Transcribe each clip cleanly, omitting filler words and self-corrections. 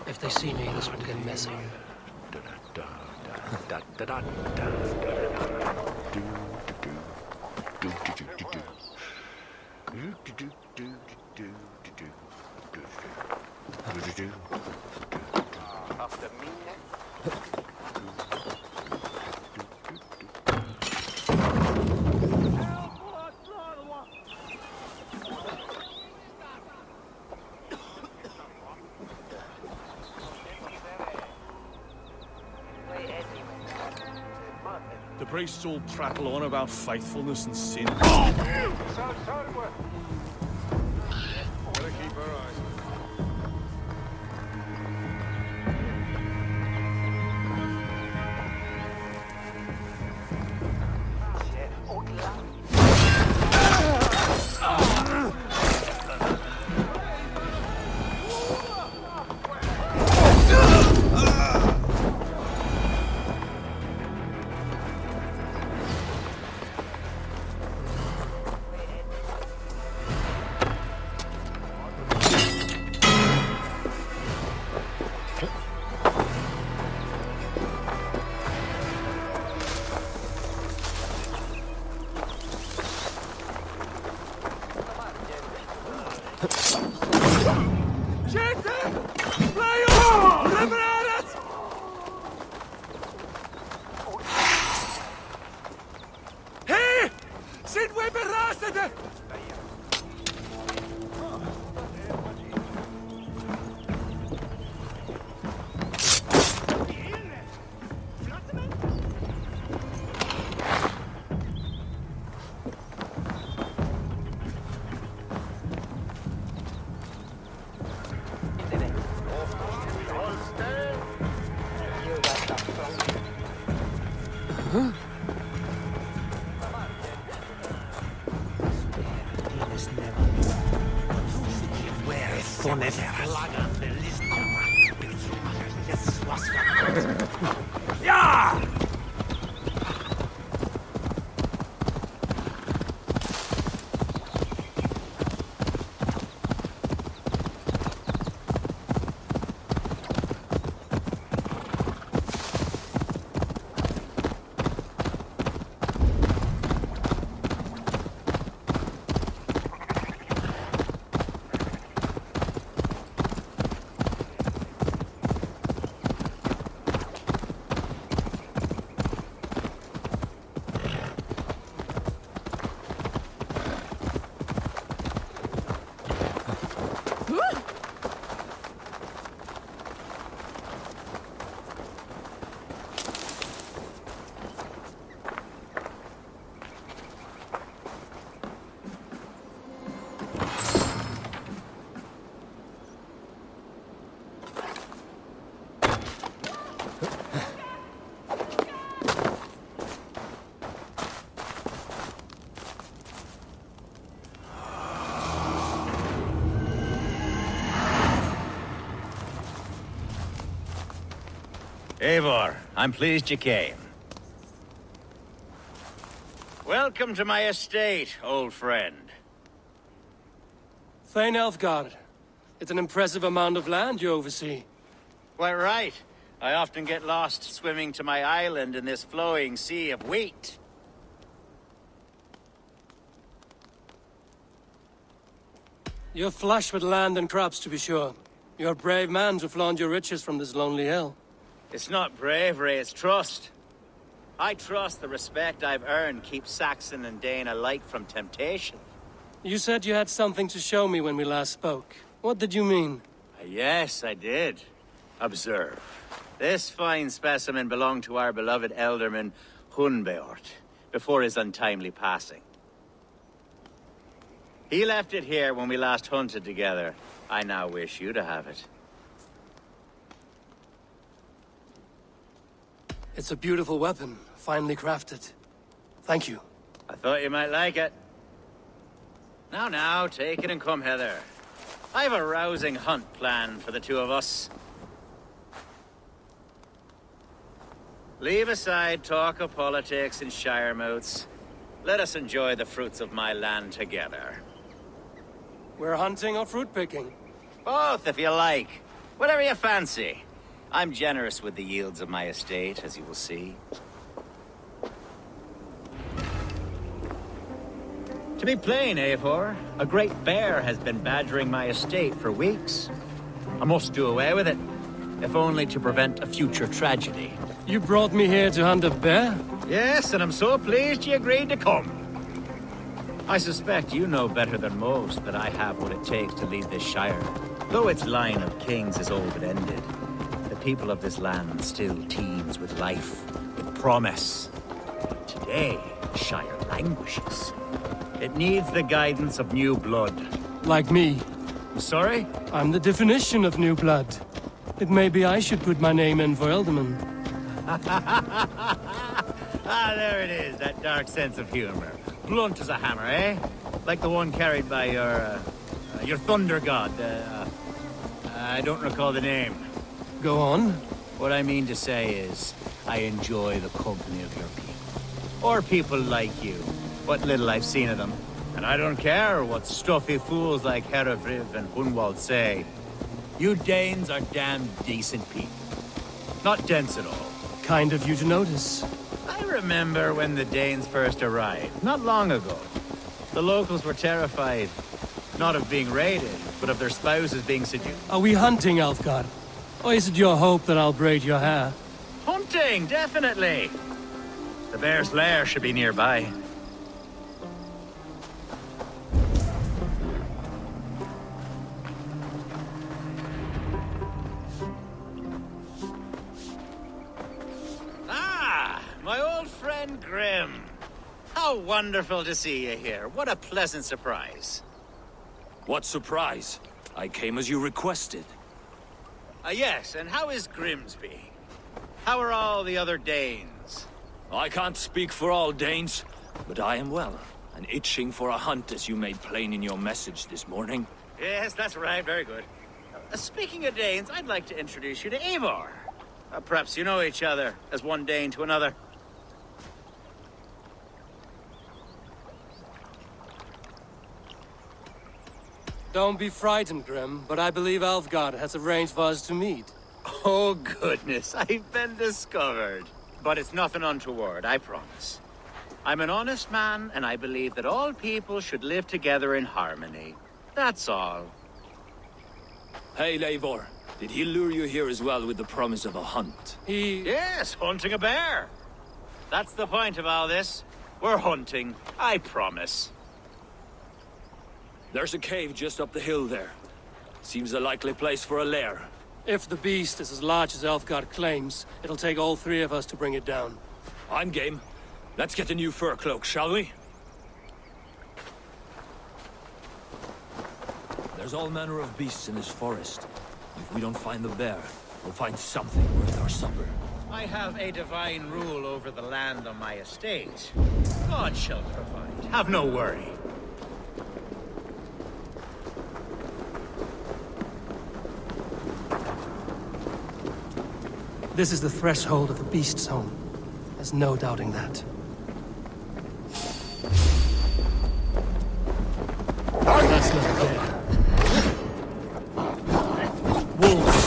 If they see me, this would get messy. The priests all prattle on about faithfulness and sin. Eivor, I'm pleased you came. Welcome to my estate, old friend. Thane Elfgard. It's an impressive amount of land you oversee. Quite right. I often get lost swimming to my island in this flowing sea of wheat. You're flush with land and crops, to be sure. You're a brave man to flaunt your riches from this lonely hill. It's not bravery, it's trust. I trust the respect I've earned keeps Saxon and Dane alike from temptation. You said you had something to show me when we last spoke. What did you mean? Yes, I did. Observe. This fine specimen belonged to our beloved elderman, Hunbeort, before his untimely passing. He left it here when we last hunted together. I now wish you to have it. It's a beautiful weapon, finely crafted. Thank you. I thought you might like it. Now, take it and come hither. I've a rousing hunt planned for the two of us. Leave aside talk of politics and shiremouths. Let us enjoy the fruits of my land together. We're hunting or fruit picking? Both, if you like. Whatever you fancy. I'm generous with the yields of my estate, as you will see. To be plain, Eivor, a great bear has been badgering my estate for weeks. I must do away with it, if only to prevent a future tragedy. You brought me here to hunt a bear? Yes, and I'm so pleased you agreed to come. I suspect you know better than most that I have what it takes to lead this shire. Though its line of kings is all but ended, the people of this land still teems with life, with promise. Today, the shire languishes. It needs the guidance of new blood. Like me. I'm sorry? I'm the definition of new blood. It may be I should put my name in for Elderman. Ah, there it is, that dark sense of humor. Blunt as a hammer, eh? Like the one carried by your thunder god. I don't recall the name. Go on. What I mean to say is, I enjoy the company of your people. Or people like you. What little I've seen of them. And I don't care what stuffy fools like Herefriv and Hunwald say. You Danes are damn decent people. Not dense at all. Kind of you to notice. I remember when the Danes first arrived, not long ago. The locals were terrified, not of being raided, but of their spouses being seduced. Are we hunting, Elfgard? Or is it your hope that I'll braid your hair? Hunting, definitely! The bear's lair should be nearby. My old friend Grim. How wonderful to see you here. What a pleasant surprise. What surprise? I came as you requested. Yes, and how is Grimsby? How are all the other Danes? I can't speak for all Danes, but I am well. and itching for a hunt as you made plain in your message this morning. Yes, that's right. Very good. Speaking of Danes, I'd like to introduce you to Eivor. Perhaps you know each other, as one Dane to another. Don't be frightened, Grim, but I believe Alfgard has arranged for us to meet. Oh, goodness, I've been discovered. But it's nothing untoward, I promise. I'm an honest man, and I believe that all people should live together in harmony. That's all. Hey, Eivor. Did he lure you here as well with the promise of a hunt? Yes, hunting a bear. That's the point of all this. We're hunting, I promise. There's a cave just up the hill there. Seems a likely place for a lair. If the beast is as large as Elfgard claims, it'll take all three of us to bring it down. I'm game. Let's get a new fur cloak, shall we? There's all manner of beasts in this forest. If we don't find the bear, we'll find something worth our supper. I have a divine rule over the land on my estate. God shall provide. Have no worry. This is the threshold of the beast's home. There's no doubting that. That's not a bear. Wolves.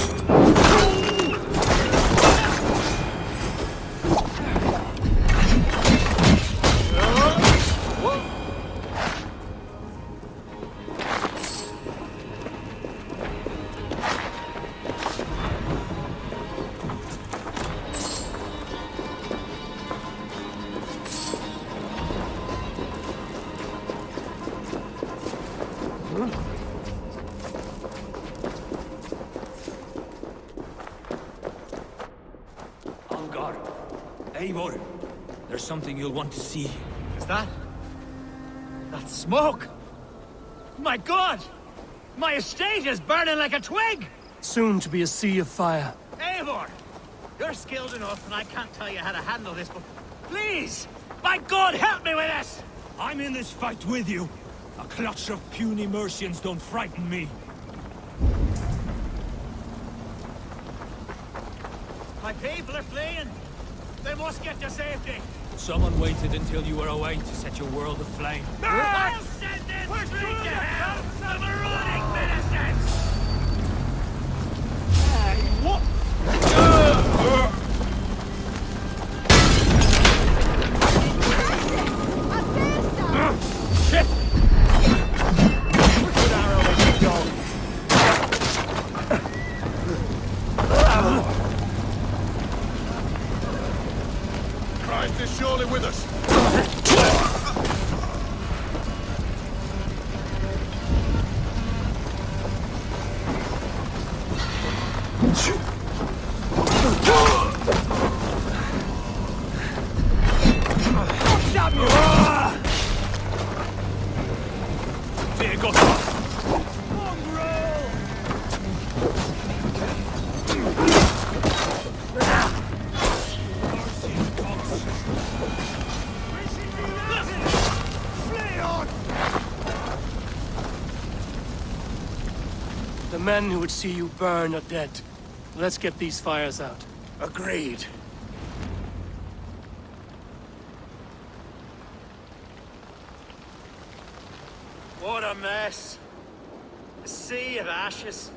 Algar. Eivor. There's something you'll want to see. Is that? That's smoke! My God! My estate is burning like a twig! Soon to be a sea of fire. Eivor! You're skilled enough, and I can't tell you how to handle this, but please! By God, help me with this! I'm in this fight with you. A clutch of puny Mercians don't frighten me. My people are fleeing. They must get to safety. Someone waited until you were away to set your world aflame. I'll send them straight to hell, the marauding medicines! What? Shit! Good arrow with you, dog. Christ is surely with us. There goes The men who would see you burn are dead. Let's get these fires out. Agreed. What a mess. A sea of ashes.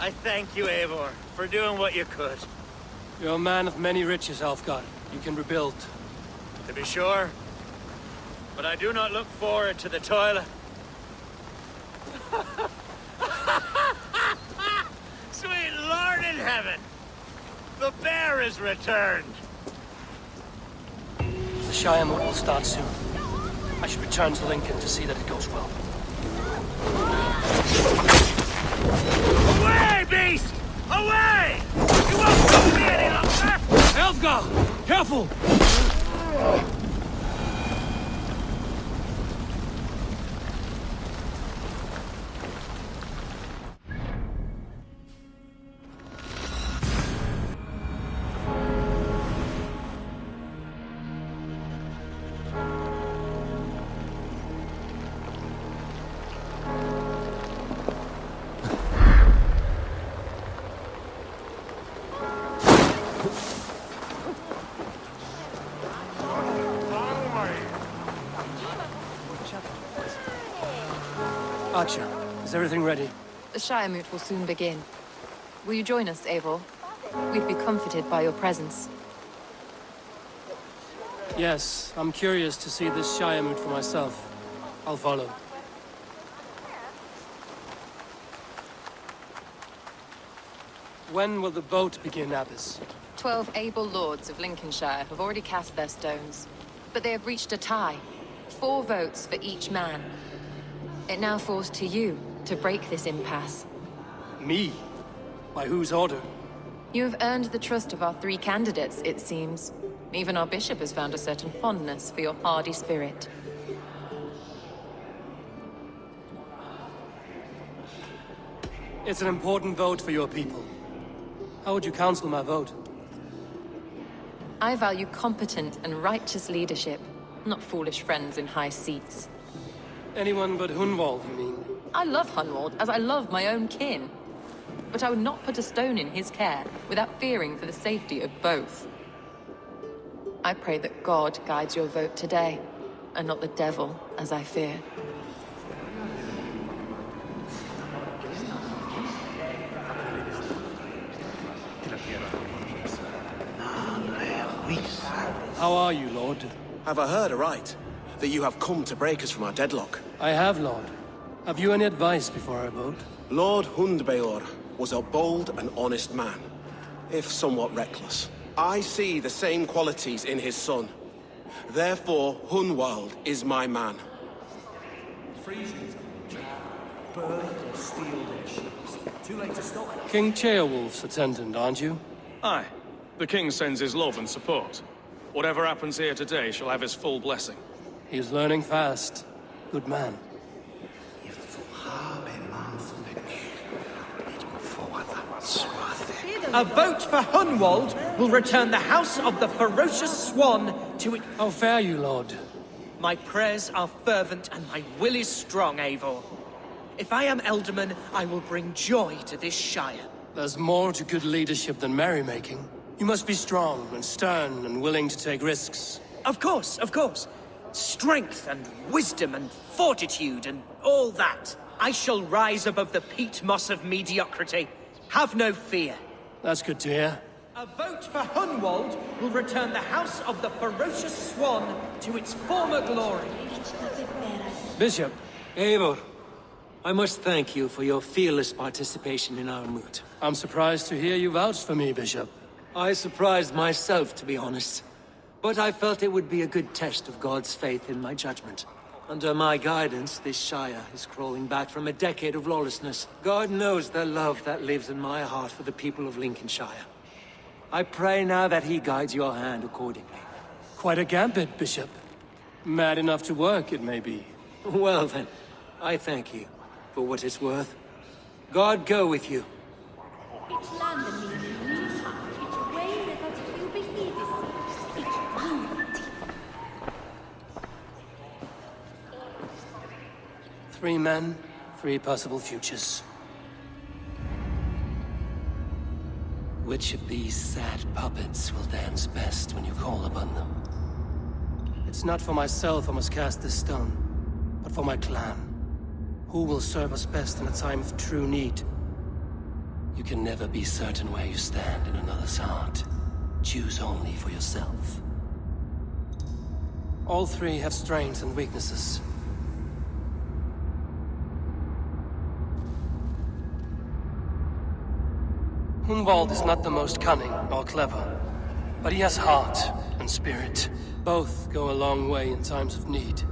I thank you, Eivor, for doing what you could. You're a man of many riches, Alfgard. You can rebuild. To be sure. But I do not look forward to the toil. Sweet Lord in heaven! The bear is returned! The Shire move will start soon. I should return to Lincoln to see that it goes well. Away, beast! Away! You won't stop me any longer! Elfgar! Careful! Archer, is everything ready? The Shire Moot will soon begin. Will you join us, Eivor? We'd be comforted by your presence. Yes, I'm curious to see this Shire Moot for myself. I'll follow. When will the boat begin, Abbess? 12 able lords of Lincolnshire have already cast their stones, but they have reached a tie. 4 votes for each man. It now falls to you to break this impasse. Me? By whose order? You have earned the trust of our 3 candidates, it seems. Even our bishop has found a certain fondness for your hardy spirit. It's an important vote for your people. How would you counsel my vote? I value competent and righteous leadership, not foolish friends in high seats. Anyone but Hunwald, you mean? I love Hunwald as I love my own kin. But I would not put a stone in his care without fearing for the safety of both. I pray that God guides your vote today, and not the devil, as I fear. How are you, Lord? Have I heard aright? That you have come to break us from our deadlock? I have, Lord. Have you any advice before I vote? Lord Hundbeor was a bold and honest man, if somewhat reckless. I see the same qualities in his son. Therefore, Hunwald is my man. King Ceolwulf's attendant, aren't you? Aye. The king sends his love and support. Whatever happens here today shall have his full blessing. He's learning fast. Good man. A vote for Hunwald will return the House of the Ferocious Swan to it. How fare you, Lord? My prayers are fervent and my will is strong, Eivor. If I am Elderman, I will bring joy to this Shire. There's more to good leadership than merrymaking. You must be strong and stern and willing to take risks. Of course, of course. Strength and wisdom and fortitude and all that. I shall rise above the peat moss of mediocrity. Have no fear. That's good to hear. A vote for Hunwald will return the House of the Ferocious Swan to its former glory. Bishop, Eivor, I must thank you for your fearless participation in our moot. I'm surprised to hear you vouch for me, Bishop. I surprised myself, to be honest. But I felt it would be a good test of God's faith in my judgment. Under my guidance, this Shire is crawling back from a decade of lawlessness. God knows the love that lives in my heart for the people of Lincolnshire. I pray now that he guides your hand accordingly. Quite a gambit, Bishop. Mad enough to work, it may be. Well then, I thank you for what it's worth. God go with you. 3 men, 3 possible futures. Which of these sad puppets will dance best when you call upon them? It's not for myself I must cast this stone, but for my clan. Who will serve us best in a time of true need? You can never be certain where you stand in another's heart. Choose only for yourself. All 3 have strengths and weaknesses. Hunwald is not the most cunning or clever, but he has heart and spirit. Both go a long way in times of need.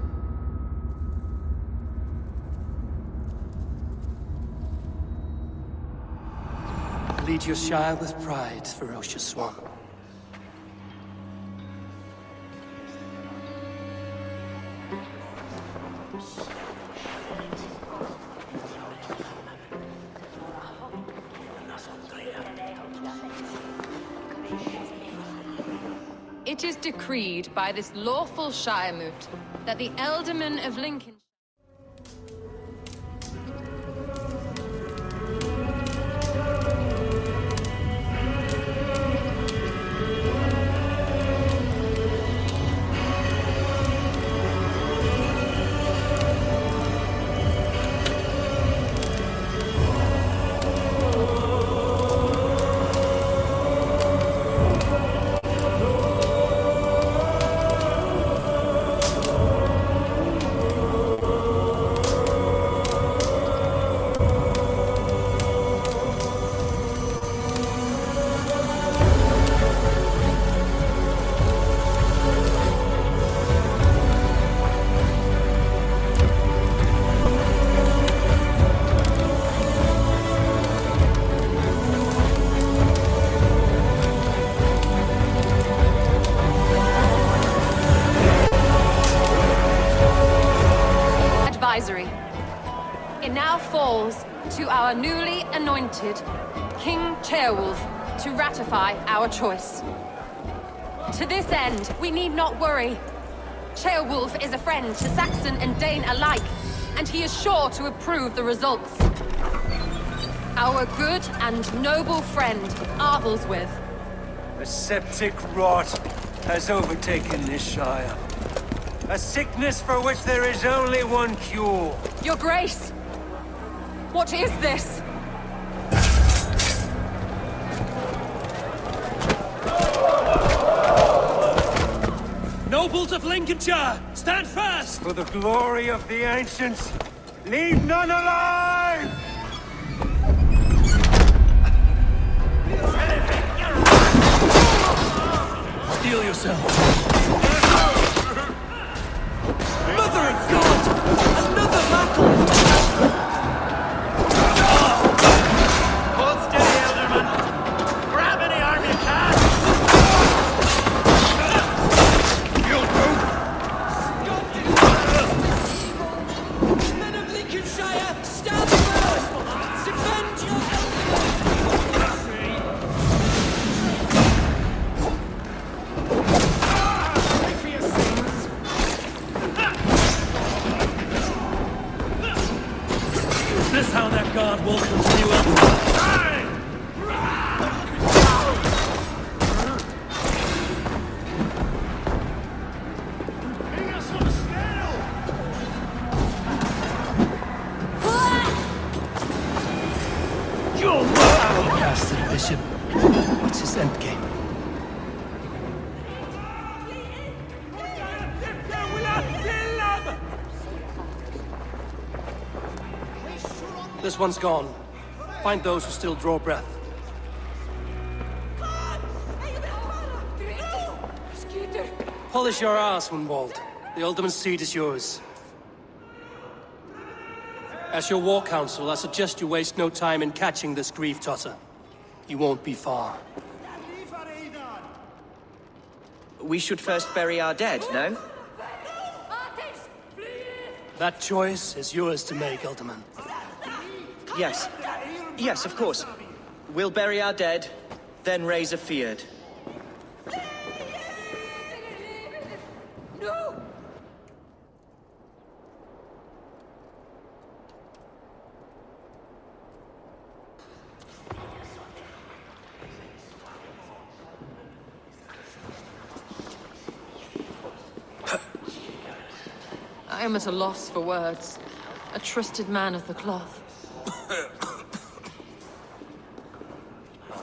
Lead your Shire with pride, Ferocious Swan. It is decreed by this lawful Shire Moot that the Elderman of Lincoln... advisory. It now falls to our newly anointed King Ceolwulf to ratify our choice. To this end, we need not worry. Ceolwulf is a friend to Saxon and Dane alike, and he is sure to approve the results. Our good and noble friend, Arthelswith. A septic rot has overtaken this Shire. A sickness for which there is only one cure. Your Grace! What is this? Nobles of Lincolnshire, stand fast! For the glory of the ancients, leave none alive! Steel yourself. Mother of God! Another battle! Hold steady, Elderman! Grab any arm you can! Men of Lincolnshire, stand firm! Defend your Is this how that guard welcomes you up? Bastard Bishop. What's his endgame? This one's gone. Find those who still draw breath. Polish your ass, Hunwald. The Alderman's seat is yours. As your war council, I suggest you waste no time in catching this grief tosser. You won't be far. We should first bury our dead, no? That choice is yours to make, Alderman. Yes. Yes, of course. We'll bury our dead, then raise a feared. No! I am at a loss for words. A trusted man of the cloth.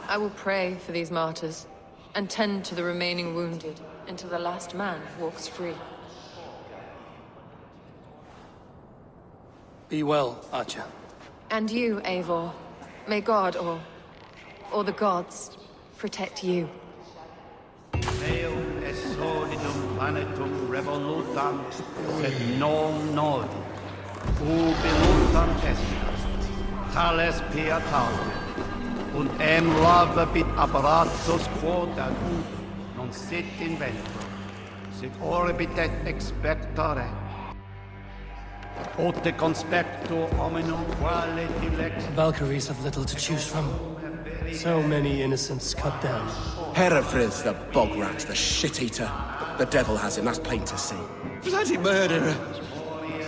I will pray for these martyrs, and tend to the remaining wounded until the last man walks free. Be well, Archer. And you, Eivor. May God, or the gods, protect you. Deum est solidum planetum revolutam, sed non nodi. Ubi lutam est, tales pietatum. Und lavabit apparatus quod ad ut non sit in ventro, sit orbitet expectore. Ote conspecto hominum quale dilex. Valkyries have little to choose from. So many innocents cut down. Herefrith, the bog rat, the shit-eater. The devil has him, that's plain to see. Bloody murderer!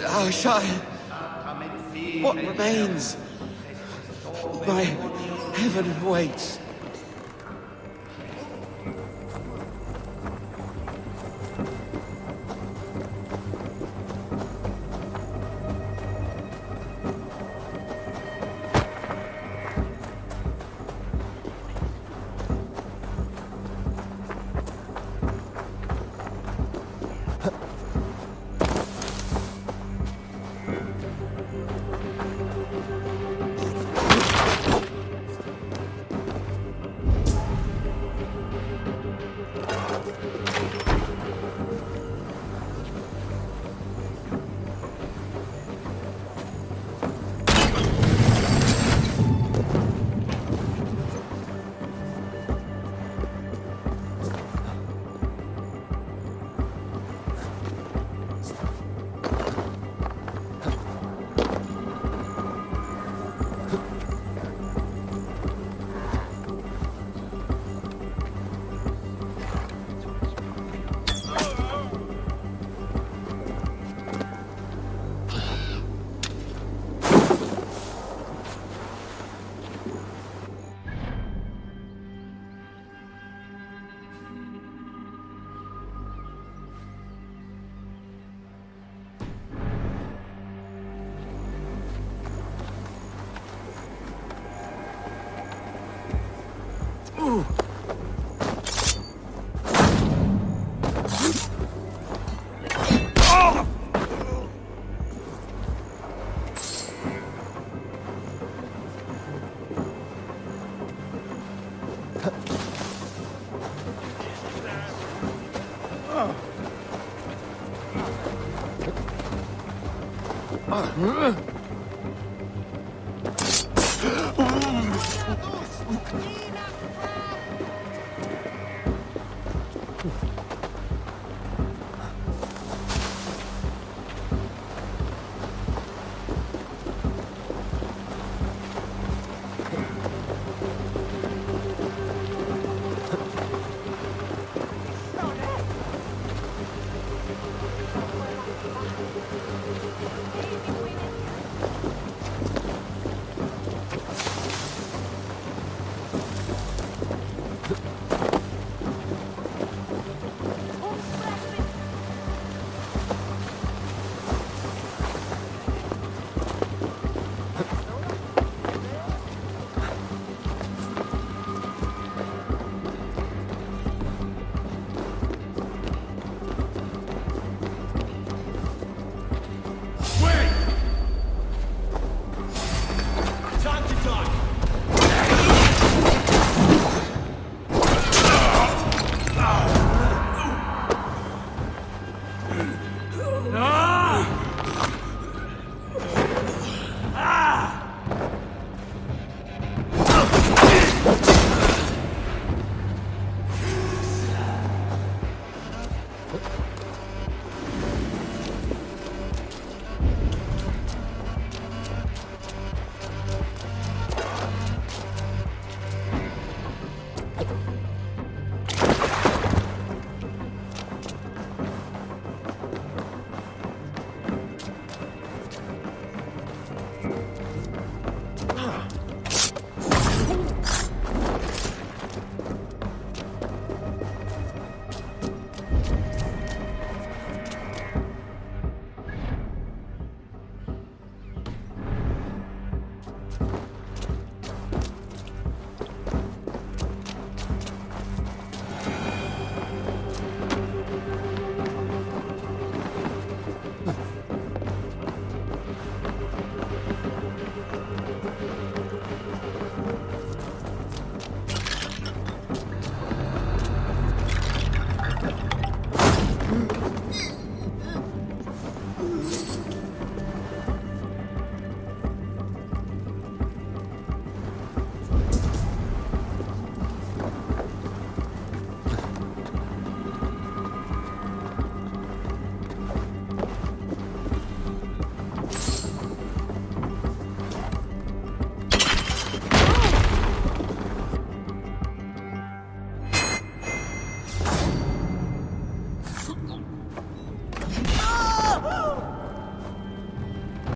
Our Shire! What remains? My heaven waits. Huh?